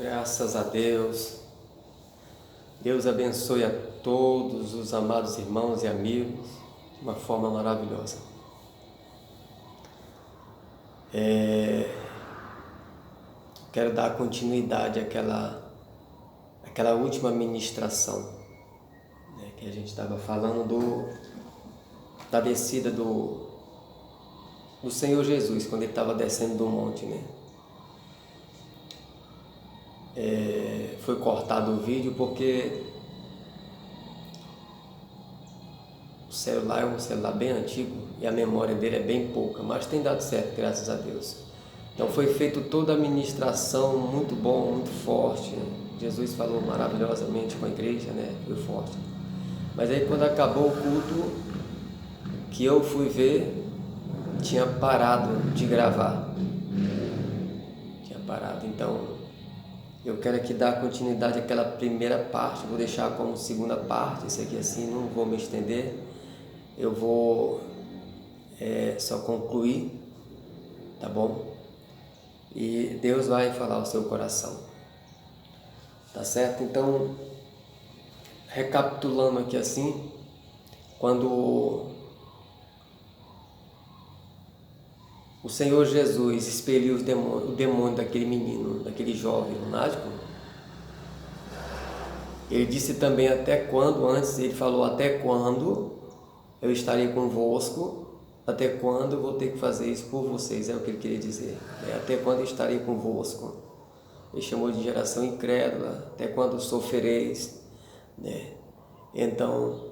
Graças a Deus. Deus abençoe a todos os amados irmãos e amigos de uma forma maravilhosa. Quero dar continuidade àquela última ministração, que a gente estava falando da descida do Senhor Jesus, quando ele estava descendo do monte, Foi cortado o vídeo porque o celular é um celular bem antigo e a memória dele é bem pouca, mas tem dado certo, graças a Deus. Então foi feito toda a ministração, muito bom, muito forte. Jesus falou maravilhosamente com a igreja, foi forte. Mas aí quando acabou o culto, que eu fui ver, tinha parado de gravar. Então eu quero aqui dar continuidade àquela primeira parte, vou deixar como segunda parte, isso aqui assim, não vou me estender, eu vou só concluir, tá bom? E Deus vai falar ao seu coração, tá certo? Então, recapitulando aqui assim, quando o Senhor Jesus expeliu o demônio daquele menino, daquele jovem lunático, ele disse também até quando, antes ele falou até quando eu estarei convosco, até quando eu vou ter que fazer isso por vocês, é o que ele queria dizer, até quando eu estarei convosco. Ele chamou de geração incrédula, até quando sofrereis, Então,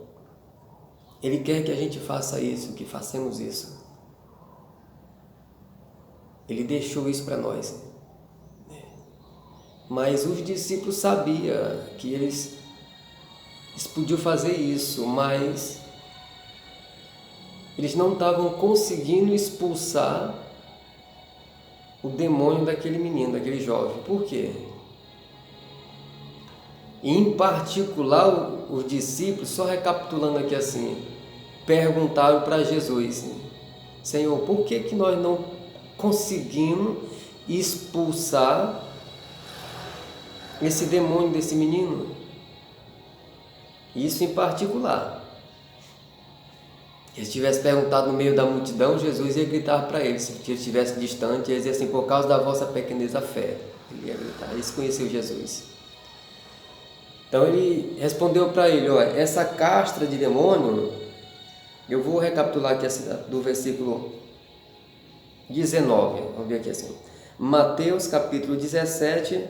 ele quer que a gente faça isso, que façamos isso. Ele deixou isso para nós. Mas os discípulos sabiam que eles podiam fazer isso, mas eles não estavam conseguindo expulsar o demônio daquele menino, daquele jovem. Por quê? E em particular, os discípulos, só recapitulando aqui assim, perguntaram para Jesus: Senhor, por que nós não conseguimos expulsar esse demônio desse menino? Isso em particular. Se eles tivessem perguntado no meio da multidão, Jesus ia gritar para eles. Se ele estivesse distante, ele ia dizer assim: por causa da vossa pequenez a fé. Ele ia gritar. Eles conheciam Jesus. Então ele respondeu para ele: olha, essa castra de demônio, eu vou recapitular aqui assim, do versículo 19, vamos ver aqui assim, Mateus capítulo 17,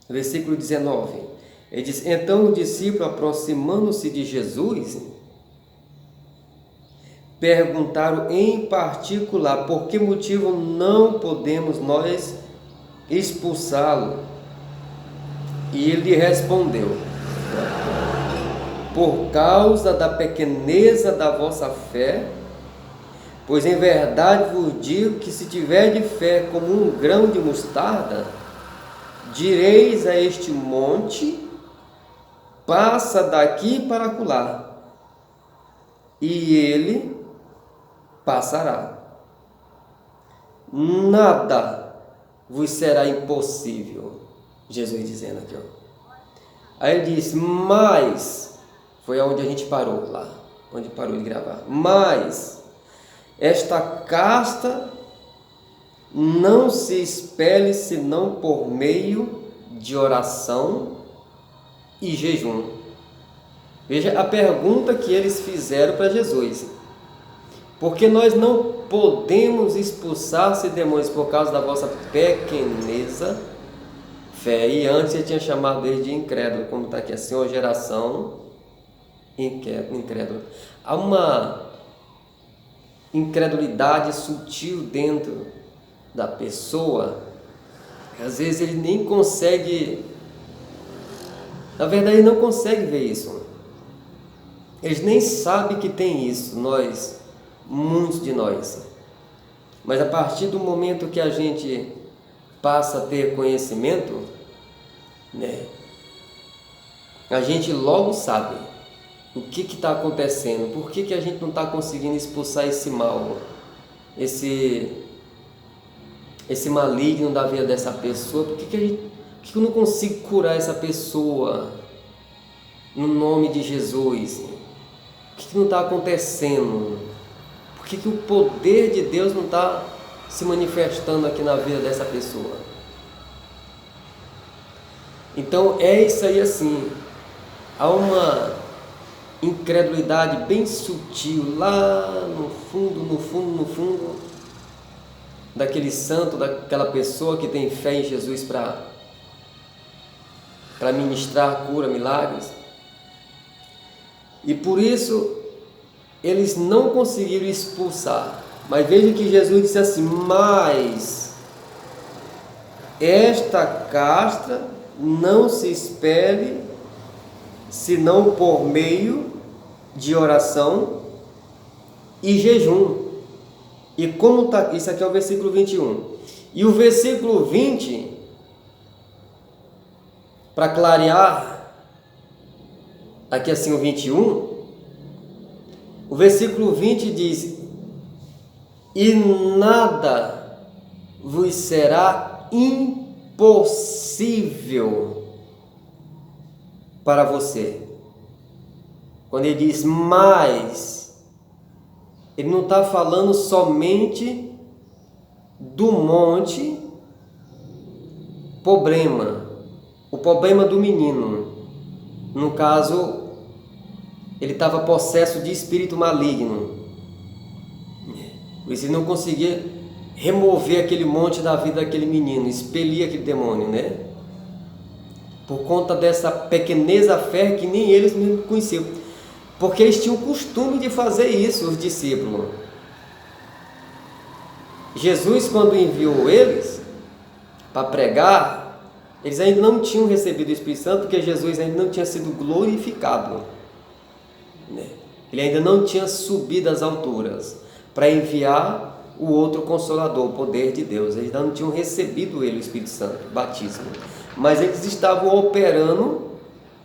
versículo 19, ele diz: então o discípulo, aproximando-se de Jesus, perguntaram em particular: por que motivo não podemos nós expulsá-lo? E ele respondeu: por causa da pequeneza da vossa fé. Pois em verdade vos digo que se tiver de fé como um grão de mostarda, direis a este monte: passa daqui para acolá, e ele passará. Nada vos será impossível. Jesus dizendo aqui, Aí ele disse: mas, foi aonde a gente parou lá, onde parou de gravar, mas esta casta não se expele senão por meio de oração e jejum. Veja a pergunta que eles fizeram para Jesus: porque nós não podemos expulsar esses demônios por causa da vossa pequeneza fé. E antes ele tinha chamado eles de incrédulo, como está aqui assim, uma geração incrédula. Há uma incredulidade sutil dentro da pessoa, às vezes ele nem consegue, na verdade ele não consegue ver isso, eles nem sabem que tem isso, muitos de nós, mas a partir do momento que a gente passa a ter conhecimento, a gente logo sabe o que está acontecendo, por que a gente não está conseguindo expulsar esse mal, esse maligno da vida dessa pessoa? Por que eu não consigo curar essa pessoa no nome de Jesus? O que não está acontecendo? Por que o poder de Deus não está se manifestando aqui na vida dessa pessoa? Então é isso aí assim, há uma incredulidade bem sutil lá no fundo daquele santo, daquela pessoa que tem fé em Jesus para ministrar cura, milagres. E por isso eles não conseguiram expulsar. Mas veja que Jesus disse assim: mas esta castra não se expele senão por meio de oração e jejum. E como está, isso aqui é o versículo 21. E o versículo 20, para clarear aqui assim o 21, o versículo 20 diz: e nada vos será impossível para você. Quando ele diz mas, ele não está falando somente do monte problema, o problema do menino. No caso, ele estava possesso de espírito maligno. Ele não conseguia remover aquele monte da vida daquele menino, expelir aquele demônio, né? Por conta dessa pequenez da fé que nem eles mesmo conheciam. Porque eles tinham o costume de fazer isso, os discípulos. Jesus, quando enviou eles para pregar, eles ainda não tinham recebido o Espírito Santo, porque Jesus ainda não tinha sido glorificado, né? Ele ainda não tinha subido às alturas para enviar o outro Consolador, o poder de Deus. Eles ainda não tinham recebido ele, o Espírito Santo, o batismo. Mas eles estavam operando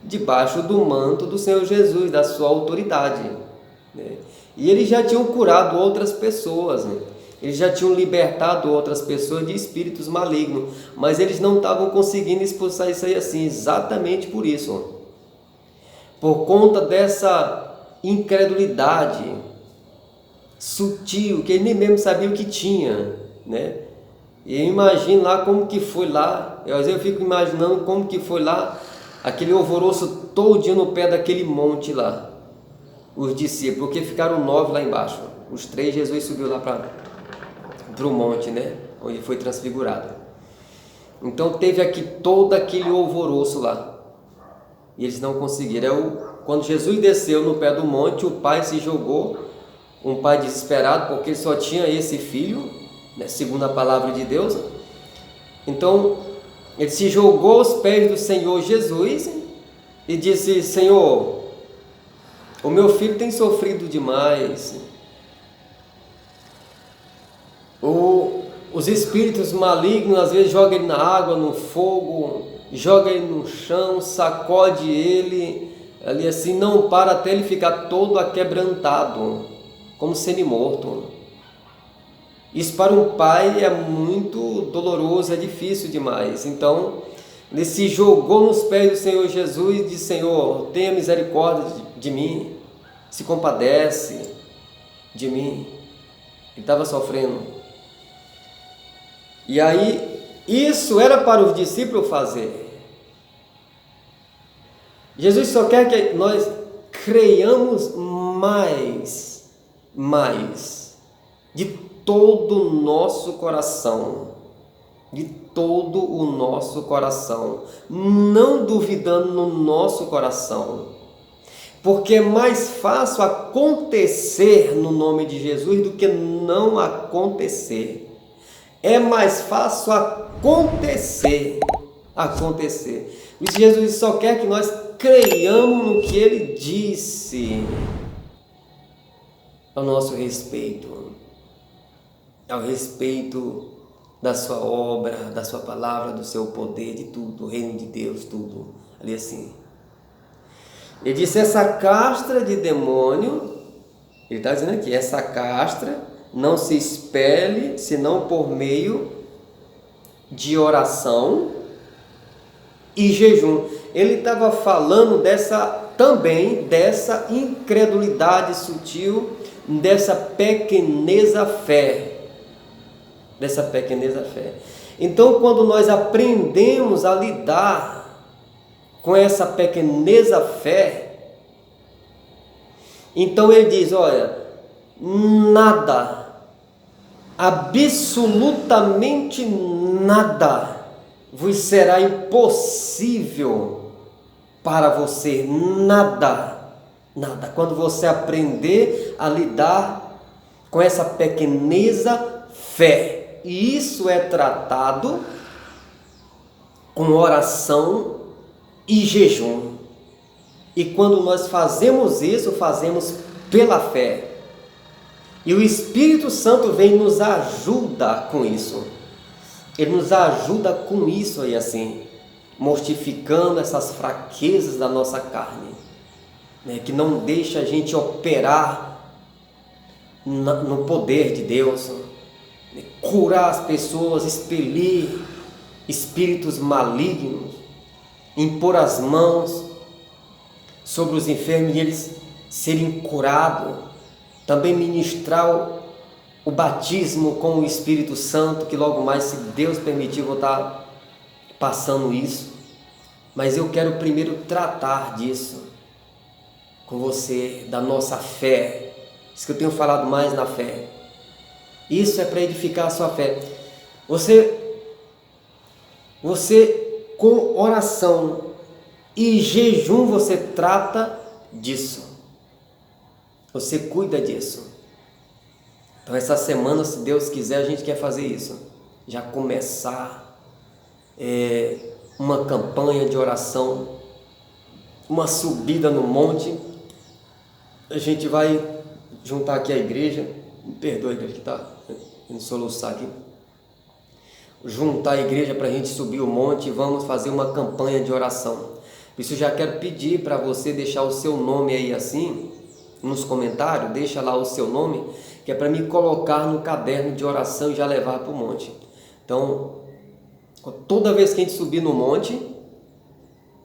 debaixo do manto do Senhor Jesus, da sua autoridade, né? E eles já tinham curado outras pessoas, né? Eles já tinham libertado outras pessoas de espíritos malignos, mas eles não estavam conseguindo expulsar isso aí assim, exatamente por isso, por conta dessa incredulidade sutil, que ele nem mesmo sabia o que tinha, né? E eu imagino lá como que foi lá, às vezes eu fico imaginando como que foi lá, aquele alvoroço todinho no pé daquele monte lá, os discípulos, porque ficaram 9 lá embaixo, os 3 Jesus subiu lá para o monte, né, onde foi transfigurado. Então teve aqui todo aquele alvoroço lá, e eles não conseguiram. Quando Jesus desceu no pé do monte, o pai se jogou, um pai desesperado, porque só tinha esse filho, né, segundo a palavra de Deus. Então ele se jogou aos pés do Senhor Jesus e disse: Senhor, o meu filho tem sofrido demais, os espíritos malignos às vezes jogam ele na água, no fogo, joga ele no chão, sacode ele ali assim, não para até ele ficar todo aquebrantado, como semi-morto. Isso para um pai é muito doloroso, é difícil demais. Então ele se jogou nos pés do Senhor Jesus e disse: Senhor, tenha misericórdia de mim, se compadece de mim. Ele estava sofrendo. E aí, isso era para os discípulos fazer. Jesus só quer que nós creiamos mais, de todo o nosso coração, de todo o nosso coração, não duvidando no nosso coração, porque é mais fácil acontecer no nome de Jesus do que não acontecer. É mais fácil acontecer. Isso Jesus só quer que nós creiamos no que Ele disse ao nosso respeito, ao respeito da sua obra, da sua palavra, do seu poder, de tudo, do reino de Deus, tudo, ali assim. Ele disse: essa castra de demônio, ele está dizendo aqui, essa castra não se expele senão por meio de oração e jejum. Ele estava falando também dessa incredulidade sutil, dessa pequeneza fé. Dessa pequeneza fé. Então, quando nós aprendemos a lidar com essa pequeneza fé, então ele diz, olha, nada, absolutamente nada vos será impossível para você, nada, nada. Quando você aprender a lidar com essa pequeneza fé, e isso é tratado com oração e jejum. E quando nós fazemos isso, fazemos pela fé. E o Espírito Santo vem e nos ajuda com isso. Ele nos ajuda com isso aí assim, mortificando essas fraquezas da nossa carne, né, que não deixa a gente operar no poder de Deus, né, curar as pessoas, expelir espíritos malignos, impor as mãos sobre os enfermos e eles serem curados, também ministrar o batismo com o Espírito Santo, que logo mais, se Deus permitir, vou estar passando isso. Mas eu quero primeiro tratar disso com você, da nossa fé. Isso que eu tenho falado mais na fé. Isso é para edificar a sua fé. Você com oração e jejum, você trata disso. Você cuida disso. Então essa semana, se Deus quiser, a gente quer fazer isso. Já começar uma campanha de oração, uma subida no monte. A gente vai juntar aqui a igreja. Me perdoe, igreja, que está indo soluçar aqui. Juntar a igreja para a gente subir o monte e vamos fazer uma campanha de oração. Por isso eu já quero pedir para você deixar o seu nome aí assim, nos comentários, deixa lá o seu nome, que é para me colocar no caderno de oração e já levar para o monte. Então, toda vez que a gente subir no monte,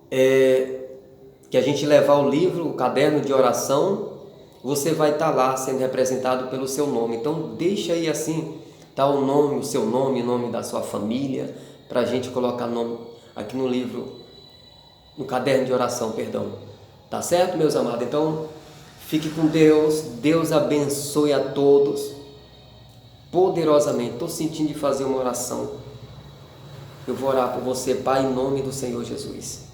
que a gente levar o livro, o caderno de oração, você vai estar lá sendo representado pelo seu nome. Então, deixa aí assim, tá o nome, o seu nome, o nome da sua família, para a gente colocar nome aqui no livro, no caderno de oração, perdão. Tá certo, meus amados? Então, fique com Deus. Deus abençoe a todos poderosamente. Estou sentindo de fazer uma oração. Eu vou orar por você, Pai, em nome do Senhor Jesus.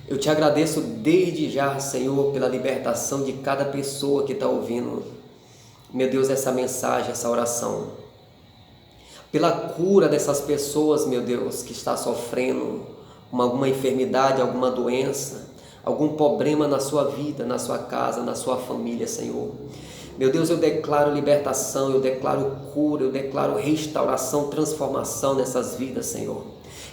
Eu te agradeço desde já, Senhor, pela libertação de cada pessoa que está ouvindo, meu Deus, essa mensagem, essa oração. Pela cura dessas pessoas, meu Deus, que está sofrendo alguma enfermidade, alguma doença, algum problema na sua vida, na sua casa, na sua família, Senhor. Meu Deus, eu declaro libertação, eu declaro cura, eu declaro restauração, transformação nessas vidas, Senhor.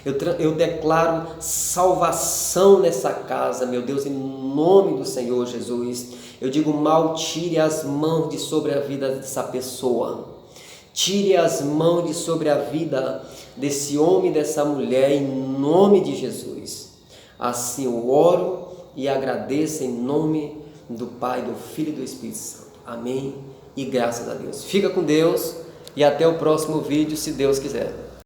Eu declaro salvação nessa casa, meu Deus, em nome do Senhor Jesus. Eu digo, mal, tire as mãos de sobre a vida dessa pessoa. Tire as mãos de sobre a vida desse homem e dessa mulher, em nome de Jesus. Assim eu oro e agradeço em nome do Pai, do Filho e do Espírito Santo. Amém e graças a Deus. Fica com Deus e até o próximo vídeo, se Deus quiser.